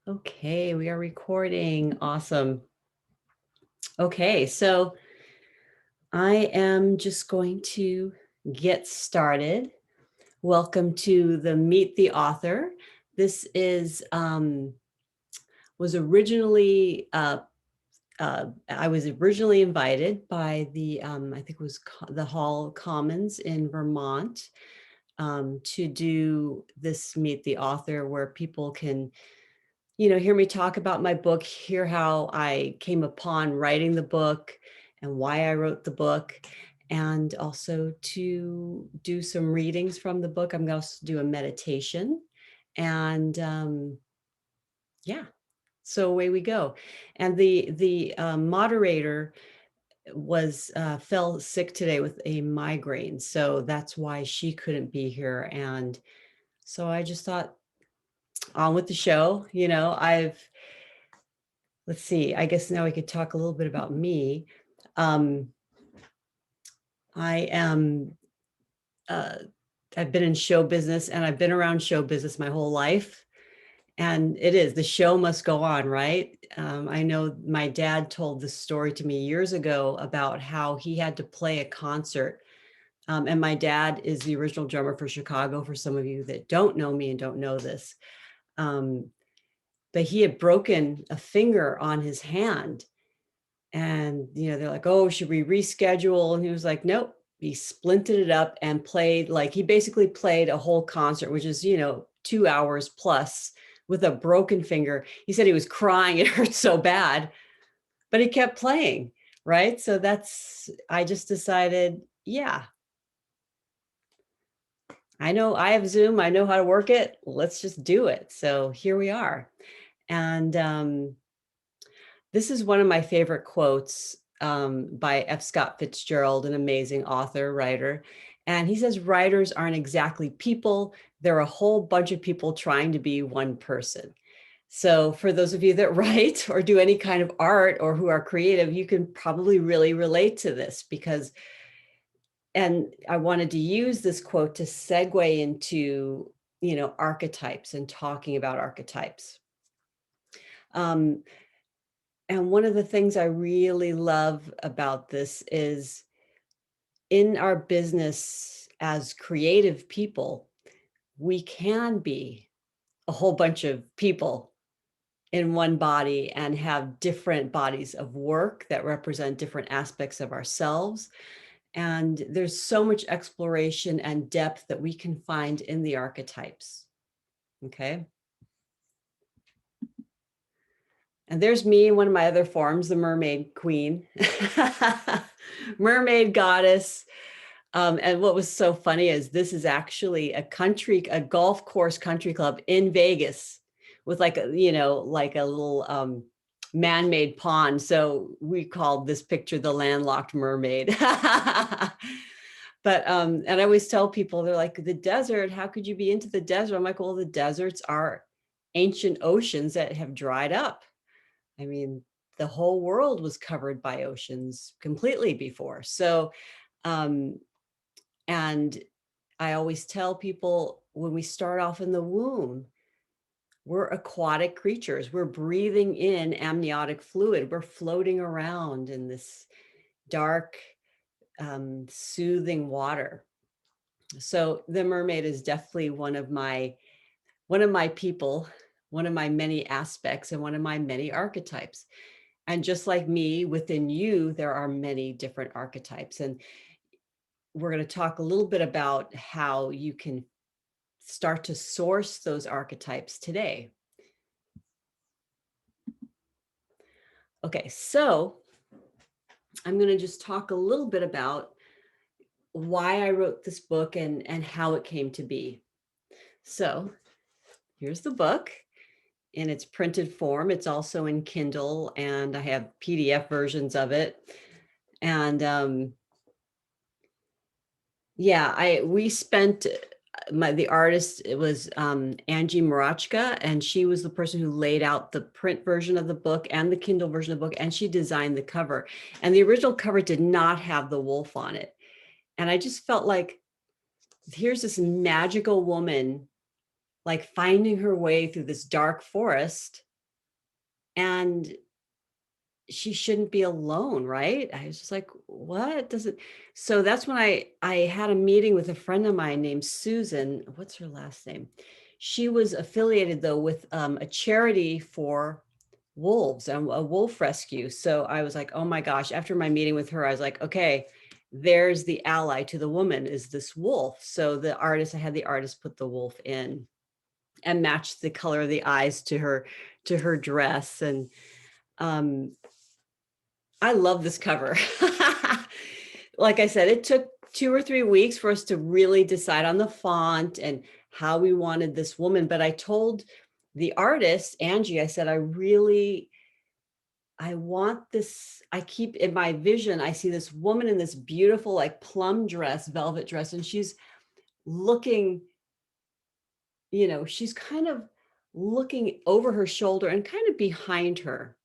Okay, we are recording. Awesome. Okay, so I am just going to get started. Welcome to the Meet the Author. This is was originally I was originally invited by the I think it was the Hall Commons in Vermont to do this Meet the Author, where people can hear me talk about my book, hear how I came upon writing the book and why I wrote the book, and also to do some readings from the book. I'm going to do a meditation. And yeah, so away we go. And the moderator was fell sick today with a migraine. So that's why she couldn't be here. And so I just thought, on with the show. Let's see, I guess now we could talk a little bit about me. Um, I am, uh, I've been in show business, and I've been around show business my whole life. And the show must go on, right? I know my dad told this story to me years ago about how he had to play a concert. And my dad is the original drummer for Chicago, for some of you that don't know me and don't know this. Um, but he had broken a finger on his hand. And, they're like, oh, should we reschedule? And he was like, nope. He splinted it up and played, he basically played a whole concert, which is, 2 hours plus with a broken finger. He said he was crying. It hurt so bad, but he kept playing. Right. So I just decided, yeah, I know I have Zoom. I know how to work it. Let's just do it. So here we are. And this is one of my favorite quotes by F. Scott Fitzgerald, an amazing author, writer. And he says, writers aren't exactly people. They're a whole bunch of people trying to be one person. So for those of you that write or do any kind of art or who are creative, you can probably really relate to this and I wanted to use this quote to segue into, archetypes and talking about archetypes. And one of the things I really love about this is, in our business as creative people, we can be a whole bunch of people in one body and have different bodies of work that represent different aspects of ourselves. And there's so much exploration and depth that we can find in the archetypes. Okay. And there's me in one of my other forms, the mermaid queen, mermaid goddess. And what was so funny is this is actually a golf course country club in Vegas with like a little man-made pond. So we called this picture the landlocked mermaid. But and I always tell people, they're like, the desert, how could you be into the desert? I'm like, well, the deserts are ancient oceans that have dried up. I mean, the whole world was covered by oceans completely before. So, and I always tell people, when we start off in the womb, we're aquatic creatures. We're breathing in amniotic fluid. We're floating around in this dark, soothing water. So the mermaid is definitely one of my people, one of my many aspects, and one of my many archetypes. And just like me, within you, there are many different archetypes. And we're going to talk a little bit about how you can start to source those archetypes today. Okay, so I'm going to just talk a little bit about why I wrote this book and how it came to be. So here's the book in its printed form. It's also in Kindle, and I have PDF versions of it. And yeah, we spent the artist, it was Angie Marachka, and she was the person who laid out the print version of the book and the Kindle version of the book, and she designed the cover. And the original cover did not have the wolf on it. And I just felt like, here's this magical woman, like finding her way through this dark forest and she shouldn't be alone, right? I was just like, what does it? So that's when I had a meeting with a friend of mine named Susan. What's her last name? She was affiliated though with a charity for wolves and a wolf rescue. So I was like, oh my gosh, after my meeting with her, I was like, okay, there's the ally to the woman is this wolf. So I had the artist put the wolf in and matched the color of the eyes to her dress. And um I love this cover. Like I said, it took 2 or 3 weeks for us to really decide on the font and how we wanted this woman. But I told the artist, Angie, I said, I want this. I keep in my vision, I see this woman in this beautiful, like plum dress, velvet dress, and she's looking, she's kind of looking over her shoulder and kind of behind her.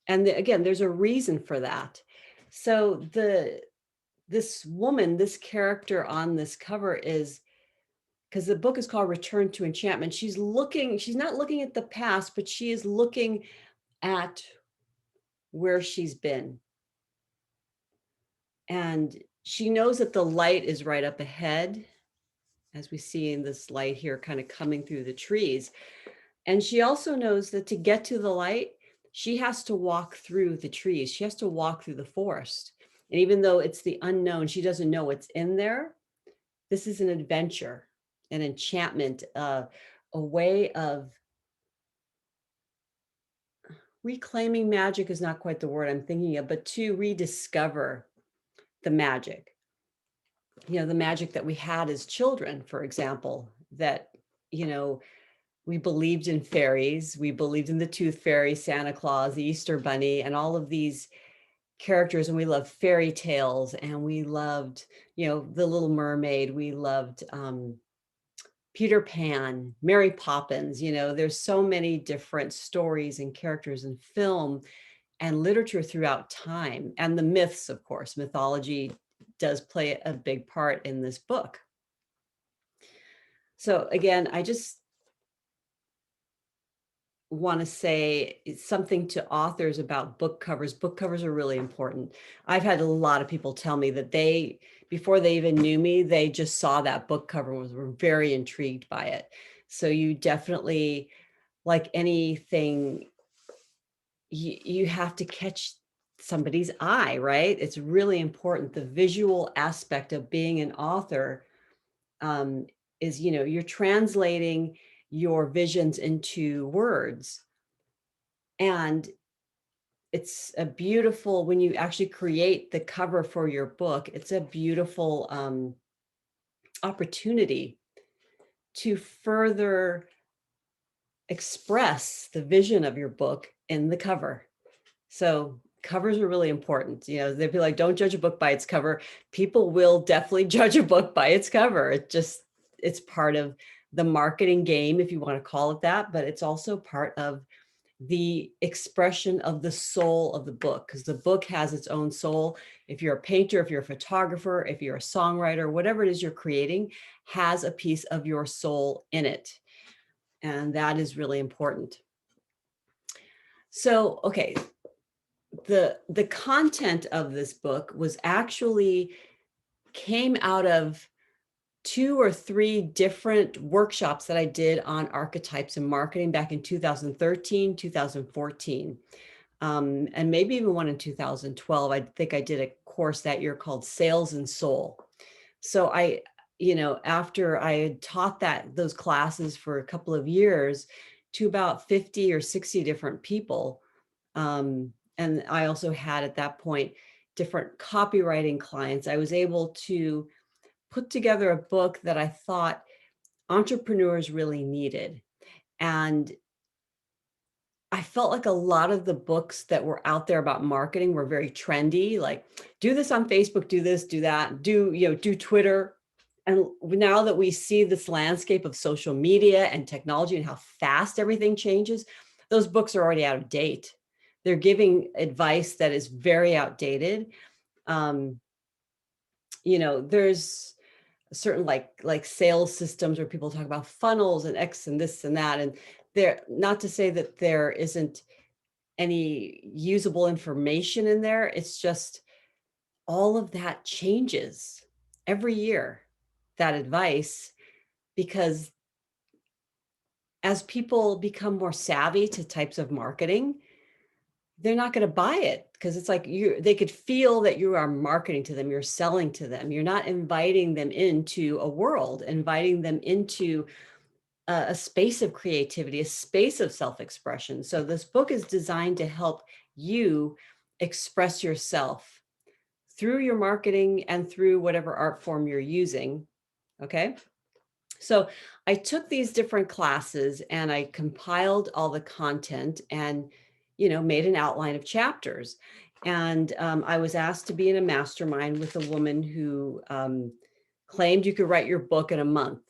And again, there's a reason for that. So this woman, this character on this cover is, because the book is called Return to Enchantment. She's not looking at the past, but she is looking at where she's been. And she knows that the light is right up ahead, as we see in this light here kind of coming through the trees. And she also knows that to get to the light, she has to walk through the trees. She has to walk through the forest. And even though it's the unknown, she doesn't know what's in there. This is an adventure, an enchantment, a way of reclaiming magic is not quite the word I'm thinking of, but to rediscover the magic. The magic that we had as children, for example, that, we believed in fairies, we believed in the tooth fairy, Santa Claus, the Easter Bunny, and all of these characters, and we loved fairy tales, and we loved, the Little Mermaid, we loved Peter Pan, Mary Poppins. There's so many different stories and characters in film and literature throughout time, and the myths, of course. Mythology does play a big part in this book. So again, I just want to say something to authors about book covers. Book covers are really important. I've had a lot of people tell me that before they even knew me, they just saw that book cover and were very intrigued by it. So you definitely, like anything, you have to catch somebody's eye, right? It's really important. The visual aspect of being an author is, you're translating your visions into words. And it's a beautiful, when you actually create the cover for your book, it's a beautiful opportunity to further express the vision of your book in the cover. So covers are really important. They'd be like, don't judge a book by its cover. People will definitely judge a book by its cover. It's part of the marketing game, if you want to call it that, but it's also part of the expression of the soul of the book, because the book has its own soul. If you're a painter, if you're a photographer, if you're a songwriter, whatever it is you're creating has a piece of your soul in it. And that is really important. So, okay, the content of this book was actually came out of 2 or 3 different workshops that I did on archetypes and marketing back in 2013, 2014, and maybe even one in 2012. I think I did a course that year called Sales and Soul. So after I had taught those classes for a couple of years to about 50 or 60 different people, and I also had at that point different copywriting clients, I was able to put together a book that I thought entrepreneurs really needed. And I felt like a lot of the books that were out there about marketing were very trendy, like do this on Facebook, do this, do that, do Twitter. And now that we see this landscape of social media and technology and how fast everything changes, those books are already out of date. They're giving advice that is very outdated. There's certain like sales systems where people talk about funnels and X and this and that. And there, not to say that there isn't any usable information in there. It's just all of that changes every year, that advice, because as people become more savvy to types of marketing, they're not going to buy it because it's like they could feel that you are marketing to them, you're selling to them, you're not inviting them into a world, inviting them into a space of creativity, a space of self-expression. So this book is designed to help you express yourself through your marketing and through whatever art form you're using. Okay. So I took these different classes and I compiled all the content and, made an outline of chapters. And I was asked to be in a mastermind with a woman who claimed you could write your book in a month.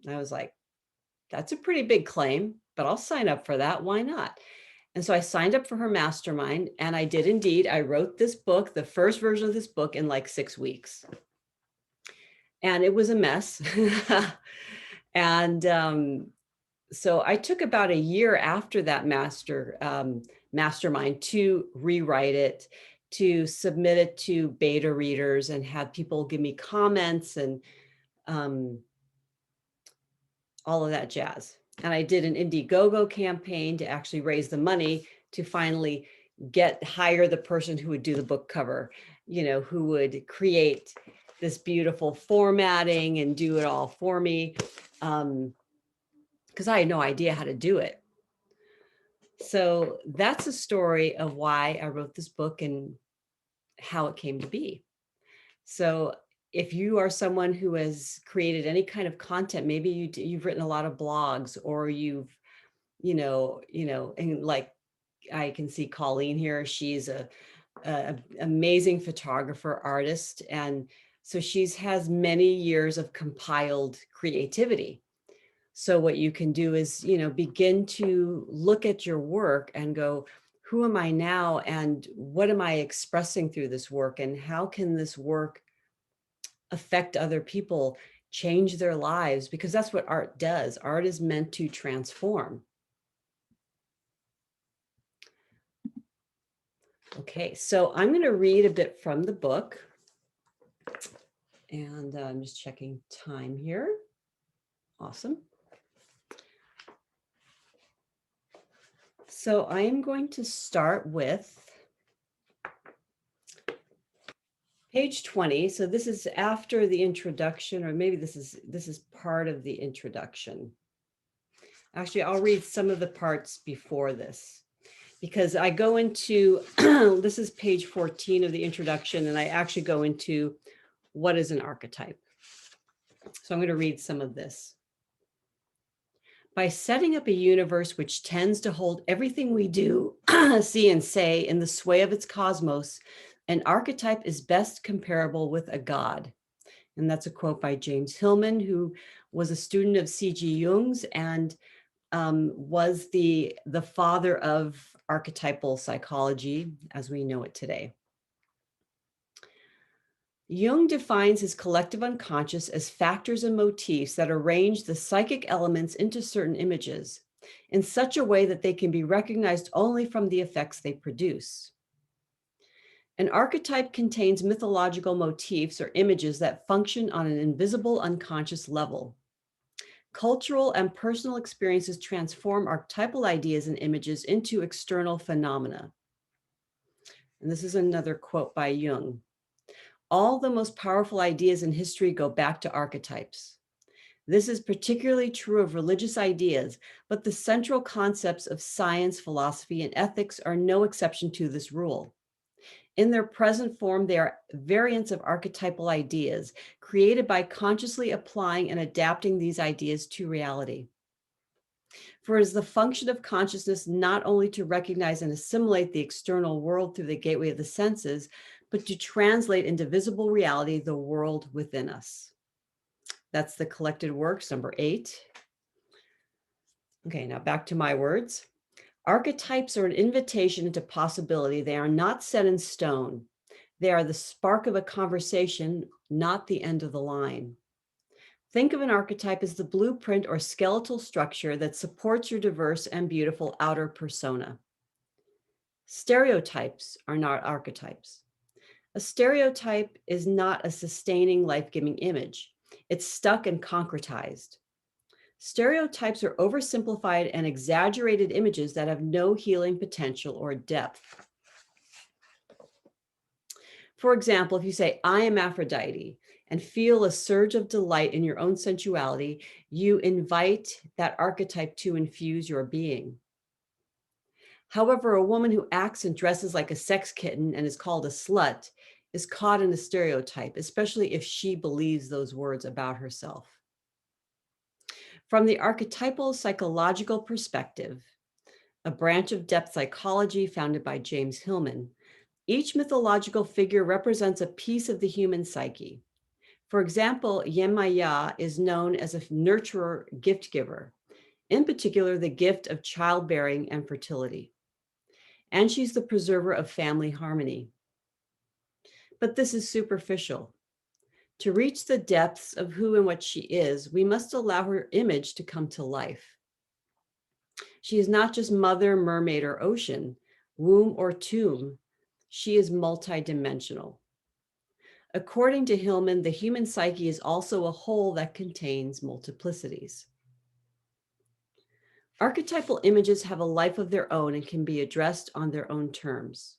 I was like, that's a pretty big claim, but I'll sign up for that. Why not? And so I signed up for her mastermind, and I did indeed. I wrote this book, the first version of this book, in like 6 weeks. And it was a mess. And so I took about a year after that mastermind to rewrite it, to submit it to beta readers and have people give me comments and all of that jazz. And I did an Indiegogo campaign to actually raise the money to finally hire the person who would do the book cover, who would create this beautiful formatting and do it all for me. Because I had no idea how to do it. So that's a story of why I wrote this book and how it came to be. So if you are someone who has created any kind of content, maybe you've written a lot of blogs, or you've, and like I can see Colleen here, she's a amazing photographer, artist. And so has many years of compiled creativity. So what you can do is, begin to look at your work and go, who am I now? And what am I expressing through this work? And how can this work affect other people, change their lives? Because that's what art does. Art is meant to transform. Okay, so I'm going to read a bit from the book. And I'm just checking time here. Awesome. So I am going to start with page 20. So this is after the introduction, or maybe this is part of the introduction. Actually, I'll read some of the parts before this, because I go into, this is page 14 of the introduction, and I actually go into what is an archetype. So I'm going to read some of this. By setting up a universe which tends to hold everything we do, see, and say in the sway of its cosmos, an archetype is best comparable with a god. And that's a quote by James Hillman, who was a student of C.G. Jung's and was the father of archetypal psychology as we know it today. Jung defines his collective unconscious as factors and motifs that arrange the psychic elements into certain images in such a way that they can be recognized only from the effects they produce. An archetype contains mythological motifs or images that function on an invisible unconscious level. Cultural and personal experiences transform archetypal ideas and images into external phenomena. And this is another quote by Jung. All the most powerful ideas in history go back to archetypes. This is particularly true of religious ideas, but the central concepts of science, philosophy, and ethics are no exception to this rule. In their present form, they are variants of archetypal ideas created by consciously applying and adapting these ideas to reality. For it is the function of consciousness not only to recognize and assimilate the external world through the gateway of the senses, but to translate into visible reality the world within us. That's the Collected Works, number 8. Okay, now back to my words. Archetypes are an invitation into possibility. They are not set in stone. They are the spark of a conversation, not the end of the line. Think of an archetype as the blueprint or skeletal structure that supports your diverse and beautiful outer persona. Stereotypes are not archetypes. A stereotype is not a sustaining, life-giving image. It's stuck and concretized. Stereotypes are oversimplified and exaggerated images that have no healing potential or depth. For example, if you say, I am Aphrodite, and feel a surge of delight in your own sensuality, you invite that archetype to infuse your being. However, a woman who acts and dresses like a sex kitten and is called a slut is caught in a stereotype, especially if she believes those words about herself. From the archetypal psychological perspective, a branch of depth psychology founded by James Hillman, each mythological figure represents a piece of the human psyche. For example, Yemaya is known as a nurturer gift giver, in particular, the gift of childbearing and fertility. And she's the preserver of family harmony. But this is superficial. To reach the depths of who and what she is, we must allow her image to come to life. She is not just mother, mermaid, or ocean, womb, or tomb. She is multidimensional. According to Hillman, the human psyche is also a whole that contains multiplicities. Archetypal images have a life of their own and can be addressed on their own terms.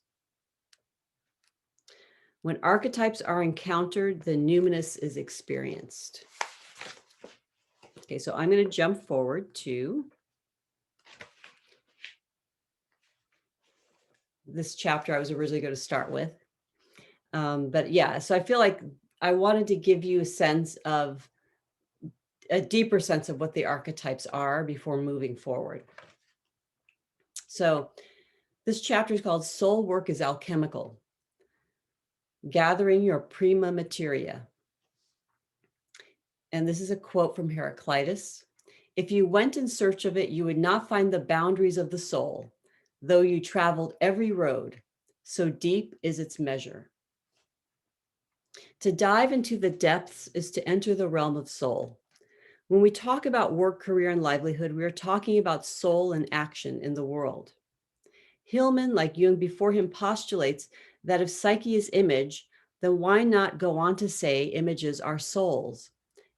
When archetypes are encountered, the numinous is experienced. Okay, so I'm going to jump forward to this chapter I was originally going to start with. But yeah, so I feel like I wanted to give you a deeper sense of what the archetypes are before moving forward. So this chapter is called Soul Work is Alchemical, Gathering Your Prima Materia. And this is a quote from Heraclitus. If you went in search of it, you would not find the boundaries of the soul, though you traveled every road. So deep is its measure. To dive into the depths is to enter the realm of soul. When we talk about work, career, and livelihood, we are talking about soul and action in the world. Hillman, like Jung before him, postulates that if psyche is image, then why not go on to say images are souls?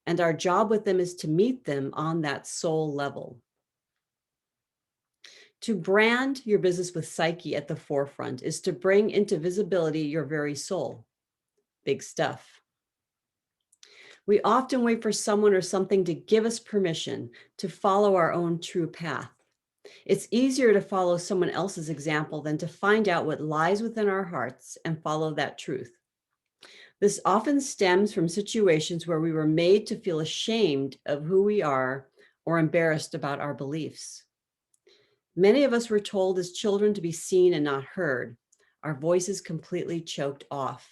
And our job with them is to meet them on that soul level. To brand your business with psyche at the forefront is to bring into visibility your very soul. Big stuff. We often wait for someone or something to give us permission to follow our own true path. It's easier to follow someone else's example than to find out what lies within our hearts and follow that truth. This often stems from situations where we were made to feel ashamed of who we are or embarrassed about our beliefs. Many of us were told as children to be seen and not heard, our voices completely choked off.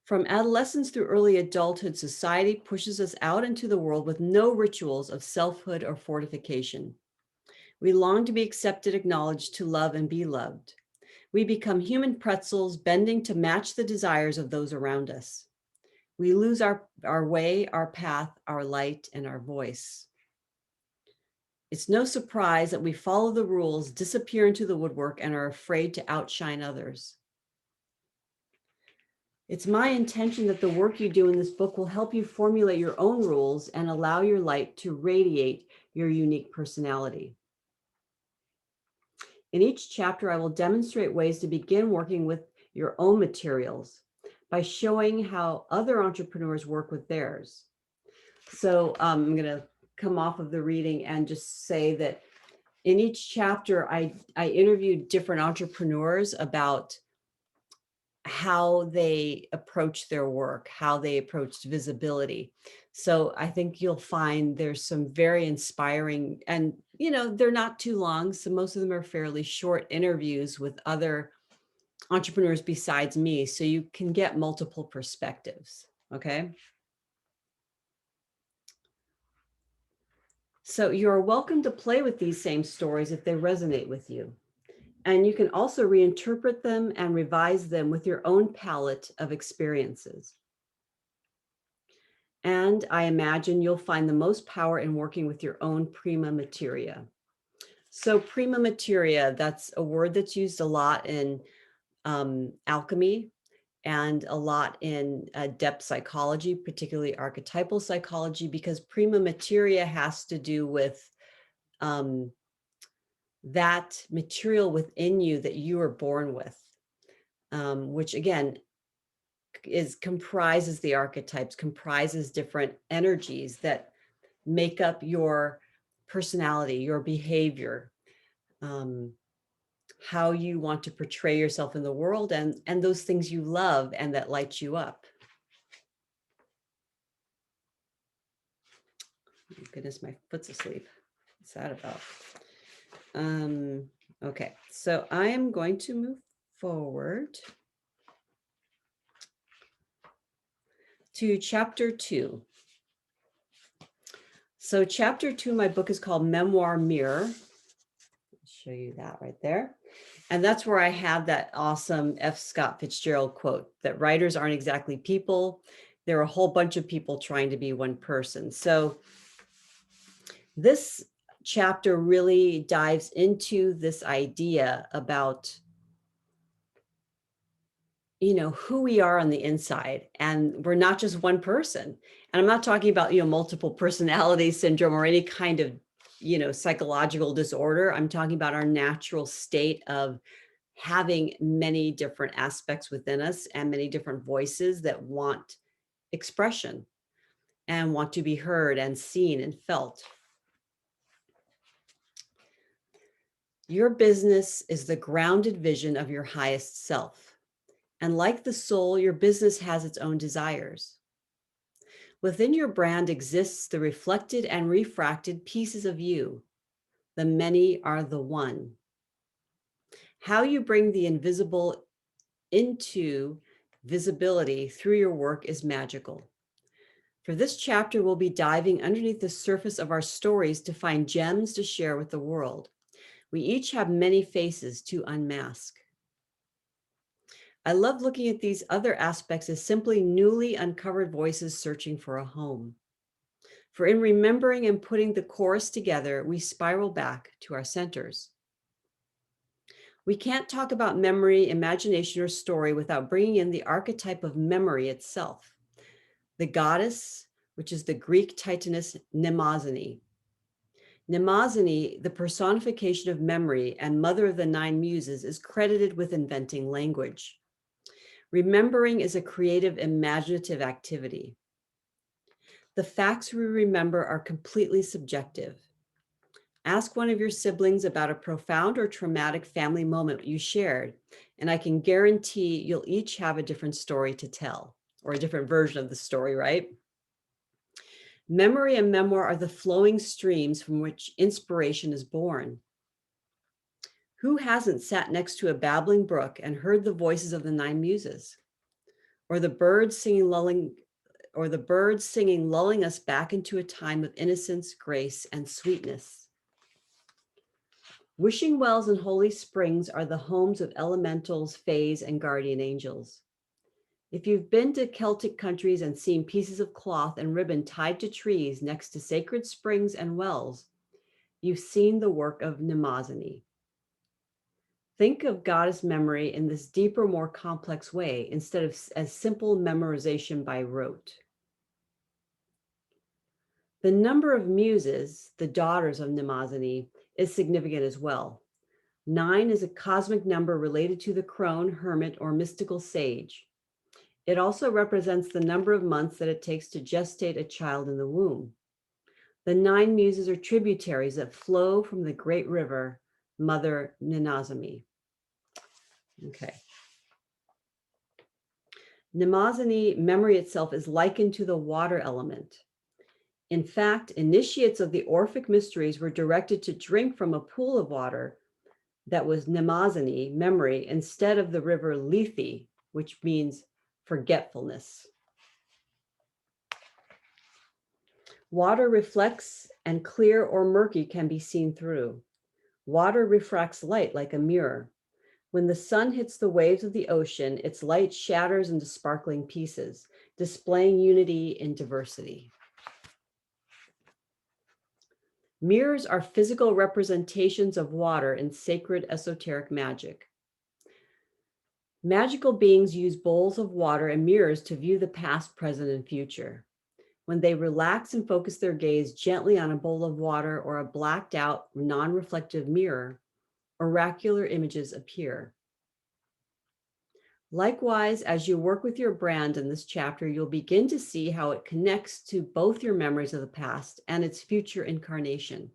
From adolescence through early adulthood, society pushes us out into the world with no rituals of selfhood or fortification. We long to be accepted, acknowledged, to love and be loved. We become human pretzels, bending to match the desires of those around us. We lose our way, our path, our light, and our voice. It's no surprise that we follow the rules, disappear into the woodwork, and are afraid to outshine others. It's my intention that the work you do in this book will help you formulate your own rules and allow your light to radiate your unique personality. In each chapter, I will demonstrate ways to begin working with your own materials by showing how other entrepreneurs work with theirs. So I'm going to come off of the reading and just say that in each chapter, I interviewed different entrepreneurs about how they approach their work, how they approached visibility. So I think you'll find there's some very inspiring, and they're not too long. So most of them are fairly short interviews with other entrepreneurs besides me. So you can get multiple perspectives. Okay. So you're welcome to play with these same stories if they resonate with you. And you can also reinterpret them and revise them with your own palette of experiences. And I imagine you'll find the most power in working with your own prima materia. So prima materia, that's a word that's used a lot in alchemy and a lot in depth psychology, particularly archetypal psychology, because prima materia has to do with um, that material within you that you were born with, which again comprises the archetypes, comprises different energies that make up your personality, your behavior, um, how you want to portray yourself in the world, and those things you love and that light you up. Oh, goodness, my foot's asleep. What's that about? Okay, so I am going to move forward to chapter 2. So chapter 2, my book is called Memoir Mirror. I'll show you that right there. And that's where I have that awesome F. Scott Fitzgerald quote that writers aren't exactly people. There are a whole bunch of people trying to be one person. So this chapter really dives into this idea about, you know, who we are on the inside, and we're not just one person. And I'm not talking about, you know, multiple personality syndrome or any kind of, you know, psychological disorder. I'm talking about our natural state of having many different aspects within us and many different voices that want expression and want to be heard and seen and felt. Your business is the grounded vision of your highest self. And like the soul, your business has its own desires. Within your brand exists the reflected and refracted pieces of you. The many are the one. How you bring the invisible into visibility through your work is magical. For this chapter, we'll be diving underneath the surface of our stories to find gems to share with the world. We each have many faces to unmask. I love looking at these other aspects as simply newly uncovered voices searching for a home. For in remembering and putting the chorus together, we spiral back to our centers. We can't talk about memory, imagination, or story without bringing in the archetype of memory itself. The goddess, which is the Greek titaness Mnemosyne. Mnemosyne, the personification of memory and mother of the 9 muses, is credited with inventing language. Remembering is a creative, imaginative activity. The facts we remember are completely subjective. Ask one of your siblings about a profound or traumatic family moment you shared, and I can guarantee you'll each have a different story to tell, or a different version of the story, right? Memory and memoir are the flowing streams from which inspiration is born. Who hasn't sat next to a babbling brook and heard the voices of the 9 muses? Or the birds singing lulling us back into a time of innocence, grace, and sweetness. Wishing wells and holy springs are the homes of elementals, fays, and guardian angels. If you've been to Celtic countries and seen pieces of cloth and ribbon tied to trees next to sacred springs and wells, you've seen the work of Mnemosyne. Think of goddess memory in this deeper, more complex way, instead of as simple memorization by rote. The number of muses, the daughters of Mnemosyne, is significant as well. 9 is a cosmic number related to the crone, hermit, or mystical sage. It also represents the number of months that it takes to gestate a child in the womb. The 9 muses are tributaries that flow from the great river, Mother Mnemosyne. Okay. Mnemosyne memory itself is likened to the water element. In fact, initiates of the Orphic mysteries were directed to drink from a pool of water that was Mnemosyne memory instead of the river Lethe, which means forgetfulness. Water reflects, and clear or murky can be seen through. Water refracts light like a mirror. When the sun hits the waves of the ocean, its light shatters into sparkling pieces, displaying unity in diversity. Mirrors are physical representations of water in sacred esoteric magic. Magical beings use bowls of water and mirrors to view the past, present, and future. When they relax and focus their gaze gently on a bowl of water or a blacked out, non-reflective mirror, oracular images appear. Likewise, as you work with your brand in this chapter, you'll begin to see how it connects to both your memories of the past and its future incarnation.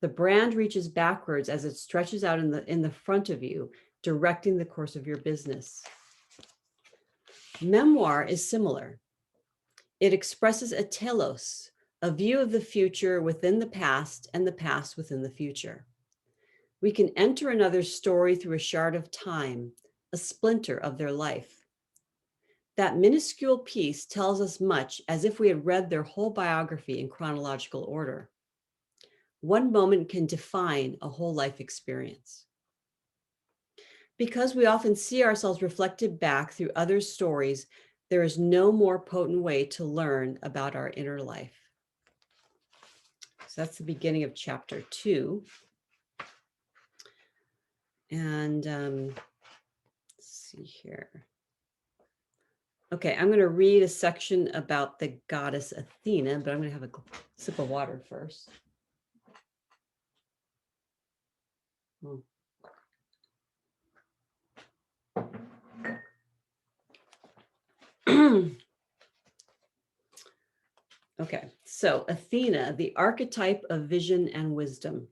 The brand reaches backwards as it stretches out in the front of you, directing the course of your business. Memoir is similar. It expresses a telos, a view of the future within the past and the past within the future. We can enter another's story through a shard of time, a splinter of their life. That minuscule piece tells us much as if we had read their whole biography in chronological order. One moment can define a whole life experience. Because we often see ourselves reflected back through others' stories, there is no more potent way to learn about our inner life. So that's the beginning of chapter 2. And let's see here. Okay, I'm going to read a section about the goddess Athena, but I'm going to have a sip of water first. Oh. Okay, so Athena, the archetype of vision and wisdom.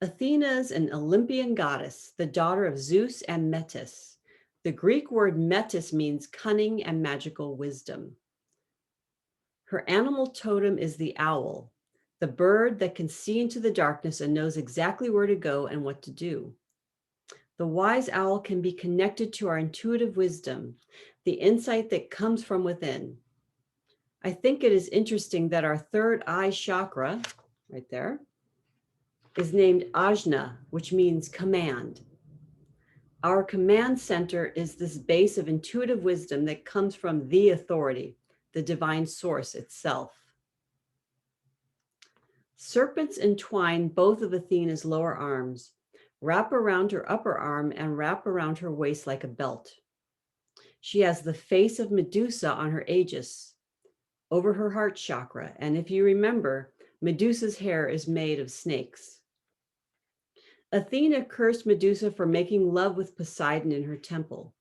Athena is an Olympian goddess, the daughter of Zeus and Metis. The Greek word metis means cunning and magical wisdom. Her animal totem is the owl, the bird that can see into the darkness and knows exactly where to go and what to do. The wise owl can be connected to our intuitive wisdom, the insight that comes from within. I think it is interesting that our third eye chakra, right there, is named Ajna, which means command. Our command center is this base of intuitive wisdom that comes from the authority, the divine source itself. Serpents entwine both of Athena's lower arms, wrap around her upper arm, and wrap around her waist like a belt. She has the face of Medusa on her aegis, over her heart chakra, and if you remember, Medusa's hair is made of snakes. Athena cursed Medusa for making love with Poseidon in her temple.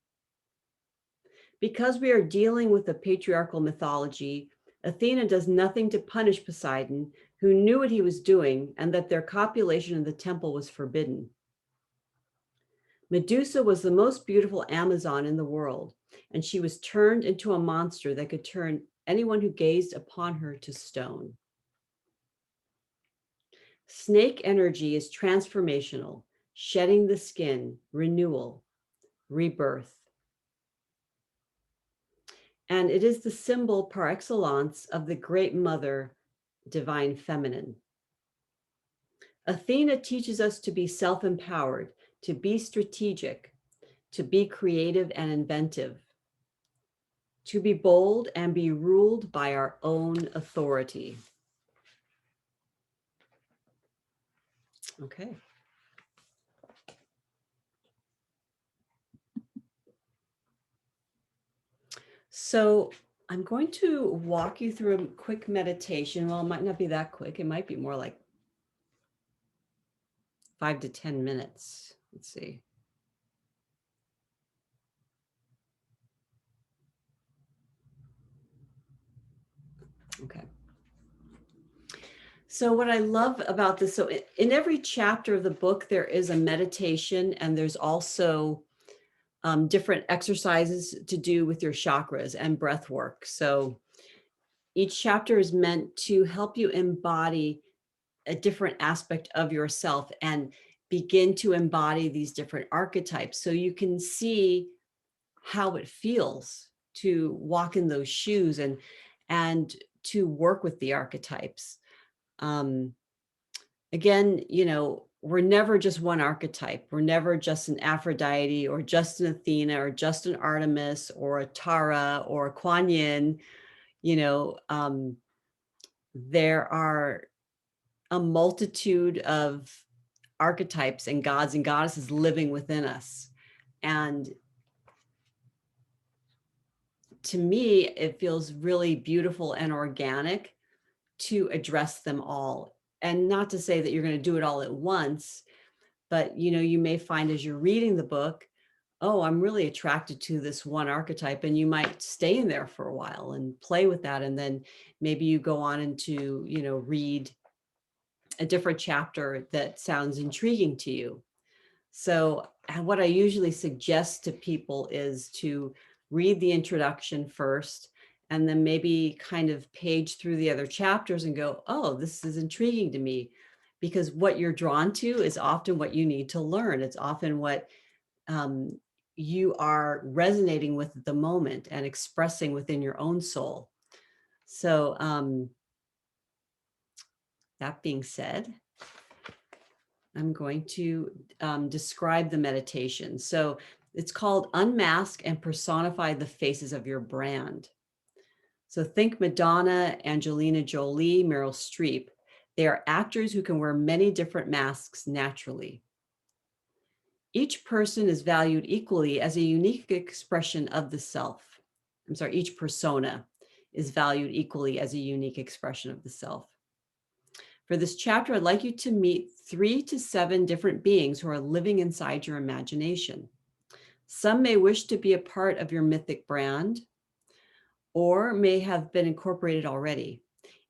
Because we are dealing with a patriarchal mythology, Athena does nothing to punish Poseidon, who knew what he was doing and that their copulation in the temple was forbidden. Medusa was the most beautiful Amazon in the world, and she was turned into a monster that could turn anyone who gazed upon her to stone. Snake energy is transformational, shedding the skin, renewal, rebirth. And it is the symbol par excellence of the great mother, divine feminine. Athena teaches us to be self-empowered, to be strategic, to be creative and inventive, to be bold and be ruled by our own authority. Okay. So I'm going to walk you through a quick meditation. Well, it might not be that quick. It might be more like 5 to 10 minutes. Let's see. Okay. So what I love about this, so in every chapter of the book, there is a meditation, and there's also different exercises to do with your chakras and breath work. So each chapter is meant to help you embody a different aspect of yourself and begin to embody these different archetypes so you can see how it feels to walk in those shoes and to work with the archetypes. Again, you know, we're never just one archetype. We're never just an Aphrodite or just an Athena or just an Artemis or a Tara or a Kuan Yin. You know, there are a multitude of archetypes and gods and goddesses living within us. And to me, it feels really beautiful and organic to address them all. And not to say that you're going to do it all at once, but you know, you may find as you're reading the book, oh, I'm really attracted to this one archetype, and you might stay in there for a while and play with that. And then maybe you go on into, you know, read a different chapter that sounds intriguing to you. So what I usually suggest to people is to read the introduction first, and then maybe kind of page through the other chapters and go, oh, this is intriguing to me. Because what you're drawn to is often what you need to learn. It's often what you are resonating with at the moment and expressing within your own soul. So that being said, I'm going to describe the meditation. So it's called Unmask and Personify the Faces of Your Brand. So think Madonna, Angelina Jolie, Meryl Streep. They are actors who can wear many different masks naturally. Each person is valued equally as a unique expression of the self. I'm sorry, each persona is valued equally as a unique expression of the self. For this chapter, I'd like you to meet 3 to 7 different beings who are living inside your imagination. Some may wish to be a part of your mythic brand or may have been incorporated already.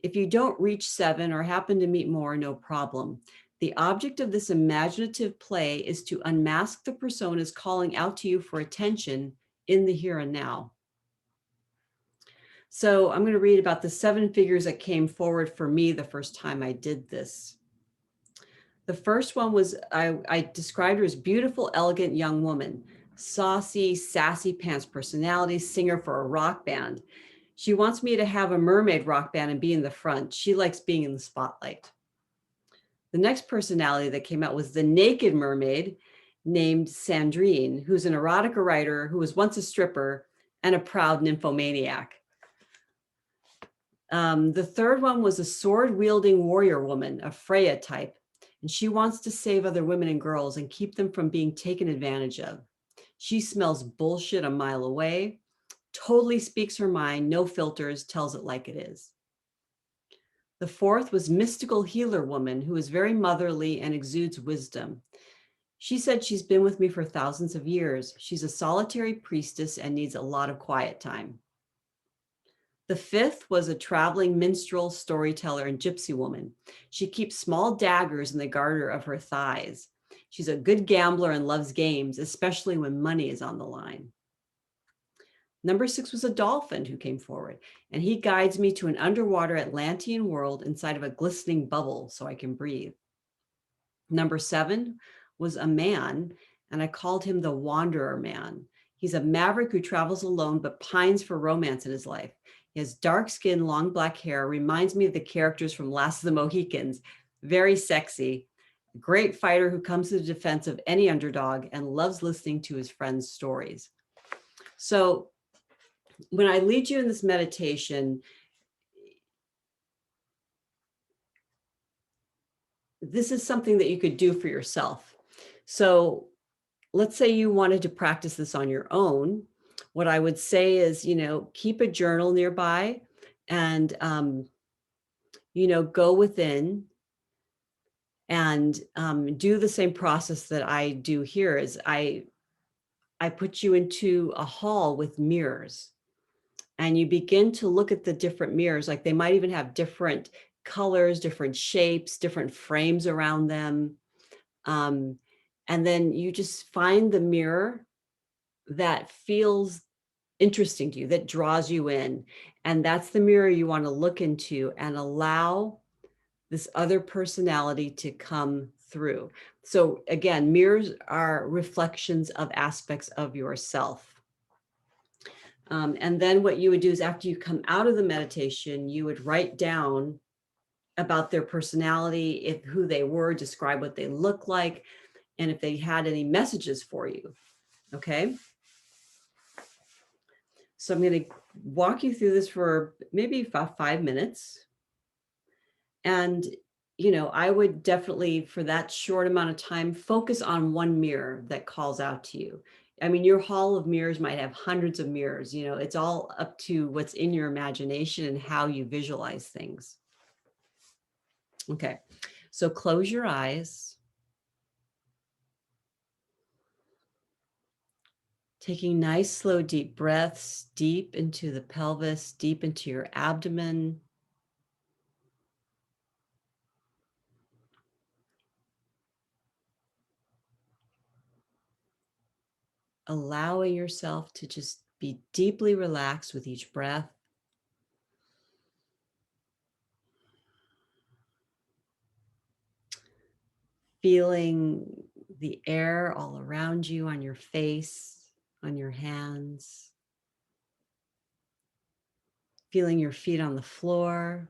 If you don't reach 7 or happen to meet more, no problem. The object of this imaginative play is to unmask the personas calling out to you for attention in the here and now. So I'm going to read about the 7 figures that came forward for me the first time I did this. The first one was, I described her as beautiful, elegant young woman, saucy, sassy pants personality, singer for a rock band. She wants me to have a mermaid rock band and be in the front. She likes being in the spotlight. The next personality that came out was the naked mermaid named Sandrine, who's an erotica writer who was once a stripper and a proud nymphomaniac. The third one was a sword-wielding warrior woman, a Freya type, and she wants to save other women and girls and keep them from being taken advantage of. She smells bullshit a mile away, totally speaks her mind, no filters, tells it like it is. The fourth was mystical healer woman who is very motherly and exudes wisdom. She said she's been with me for thousands of years. She's a solitary priestess and needs a lot of quiet time. The fifth was a traveling minstrel, storyteller, and gypsy woman. She keeps small daggers in the garter of her thighs. She's a good gambler and loves games, especially when money is on the line. Number 6 was a dolphin who came forward, and he guides me to an underwater Atlantean world inside of a glistening bubble so I can breathe. Number 7 was a man, and I called him the Wanderer Man. He's a maverick who travels alone but pines for romance in his life. He has dark skin, long black hair, reminds me of the characters from Last of the Mohicans. Very sexy, great fighter who comes to the defense of any underdog and loves listening to his friends' stories. So when I lead you in this meditation, this is something that you could do for yourself. So let's say you wanted to practice this on your own. What I would say is, you know, keep a journal nearby and, you know, go within and do the same process that I do here. Is I put you into a hall with mirrors and you begin to look at the different mirrors. Like they might even have different colors, different shapes, different frames around them. And then you just find the mirror that feels interesting to you, that draws you in. And that's the mirror you want to look into and allow this other personality to come through. So again, mirrors are reflections of aspects of yourself. And then what you would do is after you come out of the meditation, you would write down about their personality, if who they were, describe what they look like, and if they had any messages for you. Okay. So I'm going to walk you through this for maybe about 5 minutes. And, I would definitely, for that short amount of time, focus on one mirror that calls out to you. I mean, your hall of mirrors might have hundreds of mirrors. It's all up to what's in your imagination and how you visualize things. Okay. So close your eyes, taking nice, slow, deep breaths deep into the pelvis, deep into your abdomen. Allowing yourself to just be deeply relaxed with each breath. Feeling the air all around you, on your face, on your hands. Feeling your feet on the floor.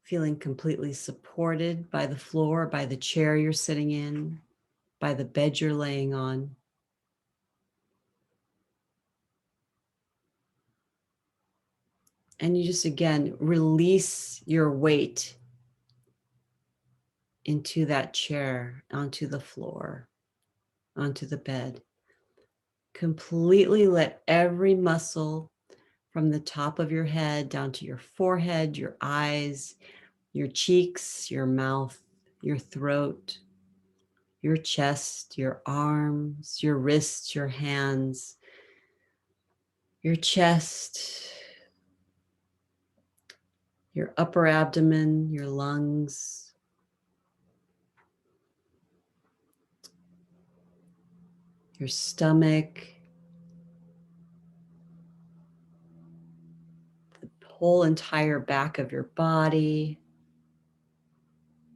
Feeling completely supported by the floor, by the chair you're sitting in, by the bed you're laying on. And you just, again, release your weight into that chair, onto the floor, onto the bed. Completely let every muscle from the top of your head down to your forehead, your eyes, your cheeks, your mouth, your throat, your chest, your arms, your wrists, your hands, your chest, your upper abdomen, your lungs, your stomach, the whole entire back of your body,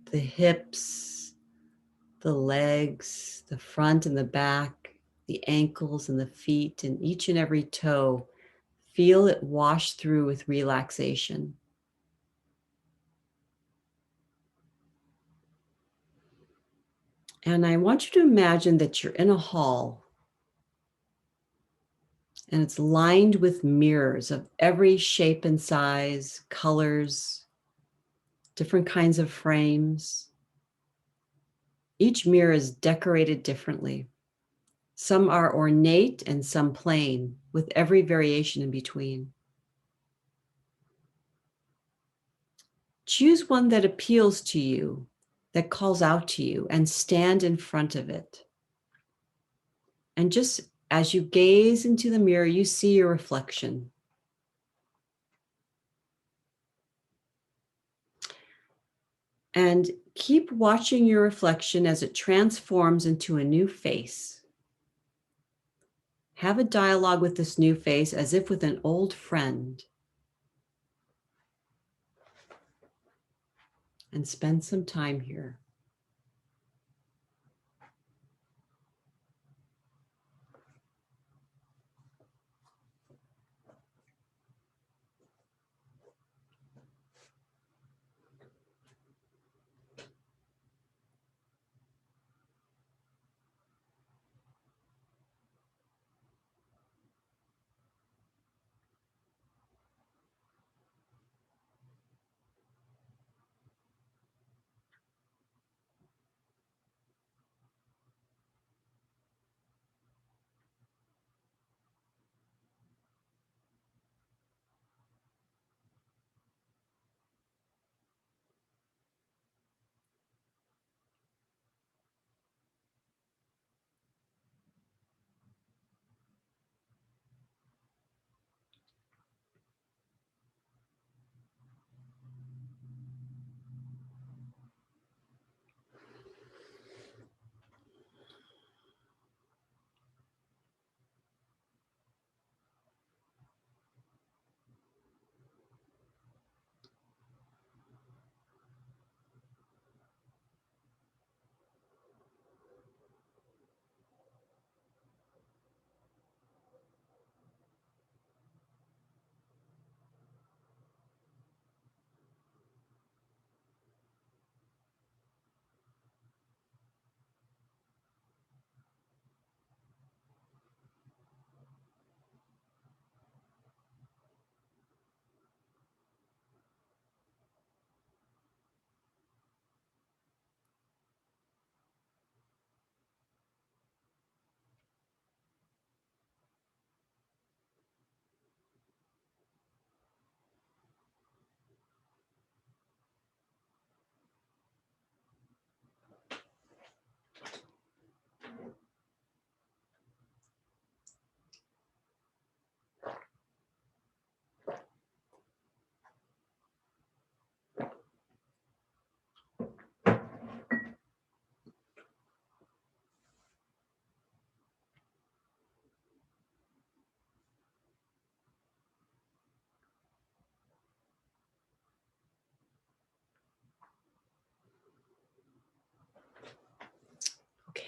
the hips, the legs, the front and the back, the ankles and the feet, and each and every toe. Feel it wash through with relaxation. And I want you to imagine that you're in a hall and it's lined with mirrors of every shape and size, colors, different kinds of frames. Each mirror is decorated differently. Some are ornate and some plain, with every variation in between. Choose one that appeals to you, that calls out to you, and stand in front of it. And just as you gaze into the mirror, you see your reflection. And keep watching your reflection as it transforms into a new face. Have a dialogue with this new face as if with an old friend. And spend some time here.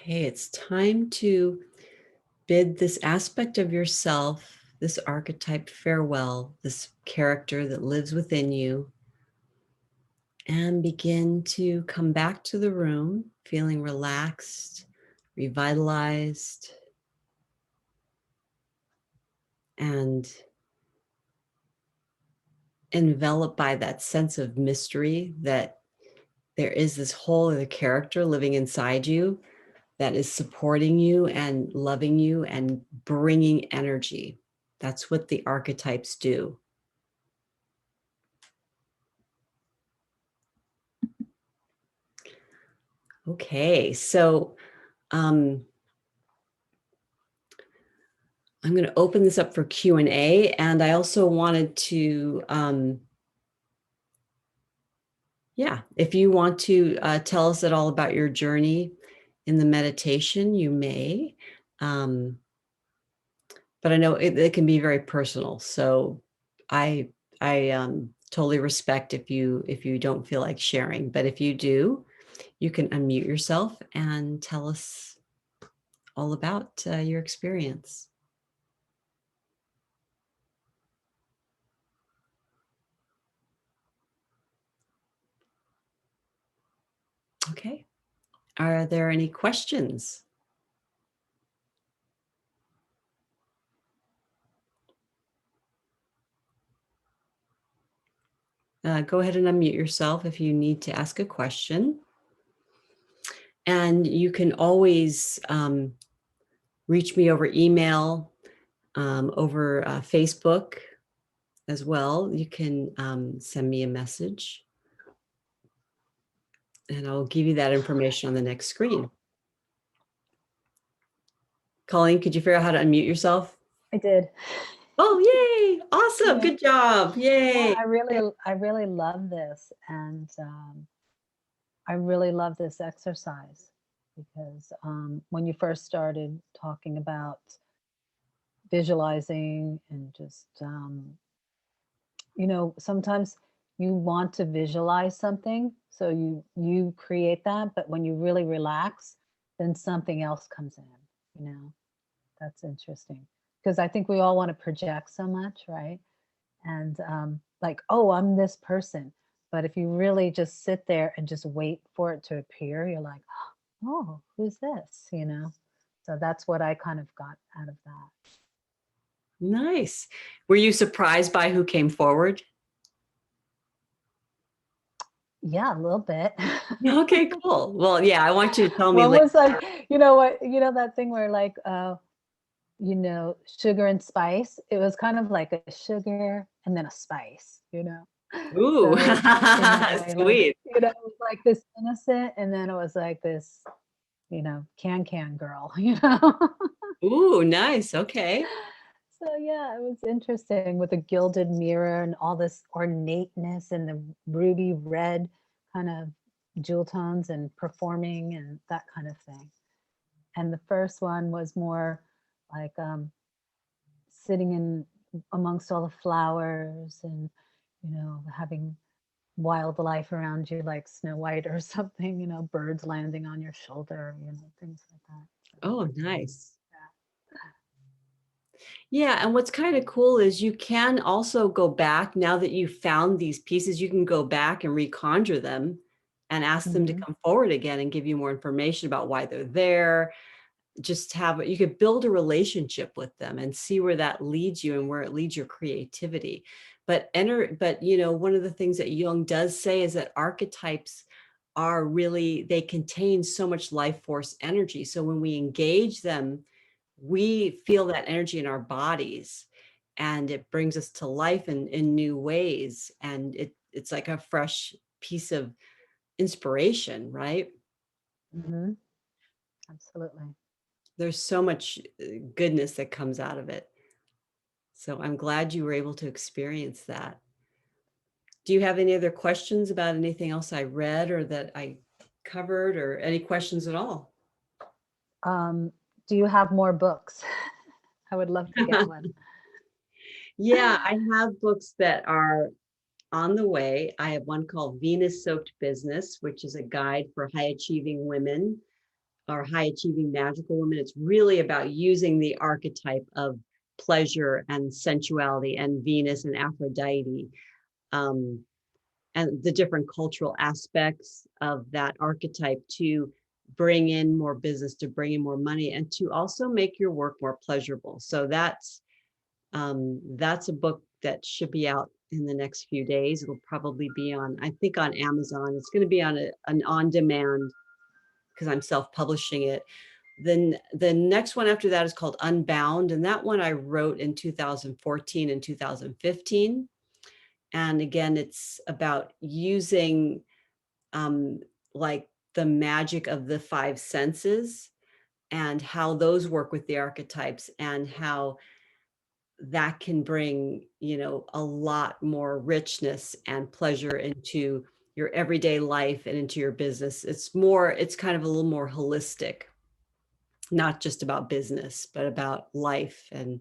Okay, it's time to bid this aspect of yourself, this archetype farewell, this character that lives within you, and begin to come back to the room feeling relaxed, revitalized, and enveloped by that sense of mystery that there is this whole other character living inside you that is supporting you and loving you and bringing energy. That's what the archetypes do. Okay, so I'm going to open this up for Q&A, and I also wanted to, if you want to tell us at all about your journey in the meditation, you may. But I know it can be very personal, so I totally respect if you don't feel like sharing. But if you do, you can unmute yourself and tell us all about your experience. Okay. Are there any questions? Go ahead and unmute yourself if you need to ask a question. And you can always reach me over email, over Facebook as well. You can send me a message, and I'll give you that information on the next screen. Colleen, could you figure out how to unmute yourself? I did. Oh, yay. Awesome. Yeah. Good job. Yay. Yeah, I really love this. And I really love this exercise because when you first started talking about visualizing and just, sometimes you want to visualize something. So you create that, but when you really relax, then something else comes in. That's interesting because I think we all want to project so much, right? And like, oh, I'm this person. But if you really just sit there and just wait for it to appear, you're like, oh, who's this? So that's what I kind of got out of that. Nice. Were you surprised by who came forward? Yeah, a little bit. Okay, cool. Well, yeah, I want you to tell me One like, was like, that thing where like, sugar and spice. It was kind of like a sugar and then a spice. ooh, So in that way, like, sweet. it was like this innocent, and then it was like this, can girl. Ooh, nice. Okay. So yeah, it was interesting with a gilded mirror and all this ornateness and the ruby red kind of jewel tones and performing and that kind of thing. And the first one was more like sitting in amongst all the flowers and having wildlife around you like Snow White or something, birds landing on your shoulder, things like that. So, Oh, nice. yeah. Yeah, and what's kind of cool is you can also go back now that you've found these pieces, you can go back and reconjure them and ask them to Mhm. come forward again and give you more information about why they're there. Just you could build a relationship with them and see where that leads you and where it leads your creativity. But one of the things that Jung does say is that archetypes are really, they contain so much life force energy. So when we engage them, we feel that energy in our bodies, and it brings us to life in new ways. And it's like a fresh piece of inspiration, right? Mhm. Absolutely. There's so much goodness that comes out of it. So I'm glad you were able to experience that. Do you have any other questions about anything else I read or that I covered, or any questions at all? Um, do you have more books? I would love to get one. Yeah, I have books that are on the way. I have one called Venus Soaked Business, which is a guide for high achieving women or high achieving magical woman. It's really about using the archetype of pleasure and sensuality and Venus and Aphrodite, um, and the different cultural aspects of that archetype to bring in more business, to bring in more money, and to also make your work more pleasurable. So that's a book that should be out in the next few days. It'll probably be on, I think, on Amazon. It's going to be on an on-demand because I'm self-publishing it. Then the next one after that is called Unbound, and that one I wrote in 2014 and 2015. And again, it's about using like the magic of the five senses and how those work with the archetypes, and how that can bring, a lot more richness and pleasure into your everyday life and into your business. It's kind of a little more holistic, not just about business, but about life. And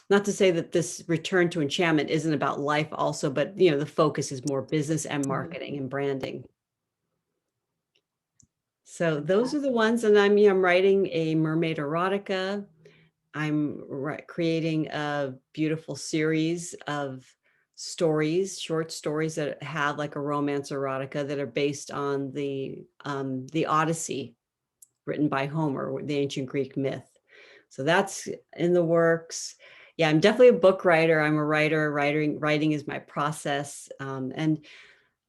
not to say that this return to enchantment isn't about life also, but the focus is more business and marketing and branding. So those are the ones. And I'm writing a mermaid erotica. I'm creating a beautiful series of stories, short stories that have like a romance erotica that are based on the Odyssey, written by Homer, the ancient Greek myth. So that's in the works. Yeah, I'm definitely a book writer. I'm a writer. Writing is my process, and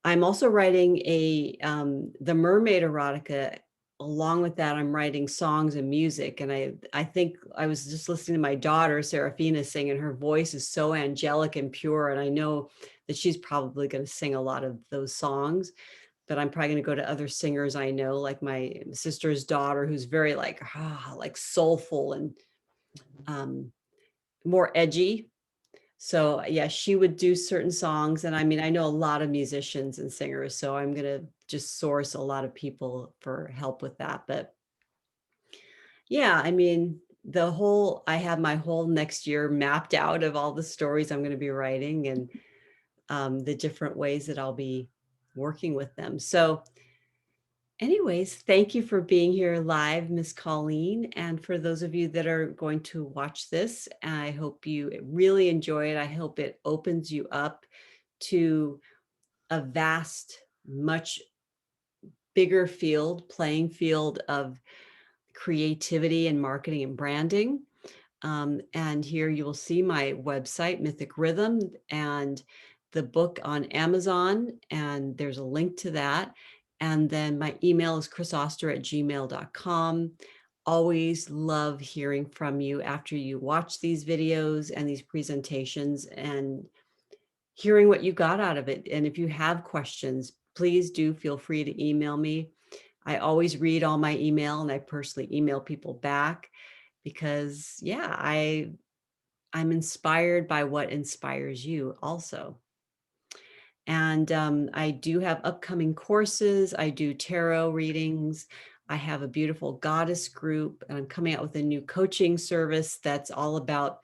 I'm also writing the Mermaid erotica. Along with that, I'm writing songs and music. And I think I was just listening to my daughter, Seraphina, sing, and her voice is so angelic and pure. And I know that she's probably going to sing a lot of those songs, but I'm probably going to go to other singers I know, like my sister's daughter, who's very like soulful and more edgy. So yeah, she would do certain songs. And I know a lot of musicians and singers, so I'm going to just source a lot of people for help with that. But yeah, I have my whole next year mapped out of all the stories I'm going to be writing, and the different ways that I'll be working with them. So anyways, thank you for being here live, Miss Colleen. And for those of you that are going to watch this, I hope you really enjoy it. I hope it opens you up to a vast, much bigger playing field of creativity and marketing and branding. And here you will see my website, Mythic Rhythm, and the book on Amazon. And there's a link to that. And then my email is krisoster@gmail.com. Always love hearing from you after you watch these videos and these presentations, and hearing what you got out of it. And if you have questions, please do feel free to email me. I always read all my email, and I personally email people back because, yeah, I'm inspired by what inspires you also. And I do have upcoming courses. I do tarot readings. I have a beautiful goddess group, and I'm coming out with a new coaching service that's all about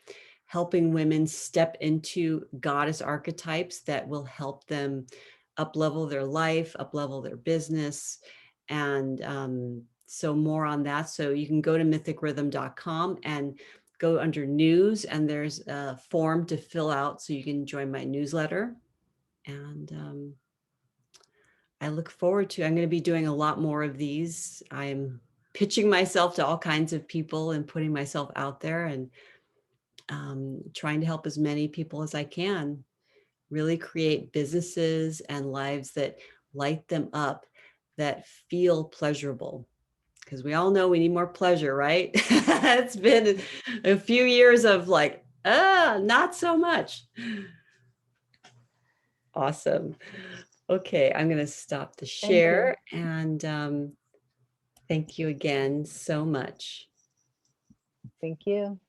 helping women step into goddess archetypes that will help them up-level their life, up-level their business. And so more on that. So you can go to mythicrhythm.com and go under news, and there's a form to fill out so you can join my newsletter. And I look forward to, I'm going to be doing a lot more of these. I'm pitching myself to all kinds of people and putting myself out there, and trying to help as many people as I can really create businesses and lives that light them up, that feel pleasurable. Because we all know we need more pleasure, right? It's been a few years of like, not so much. Awesome. Okay, I'm going to stop the Thank you. share, and thank you again so much. Thank you.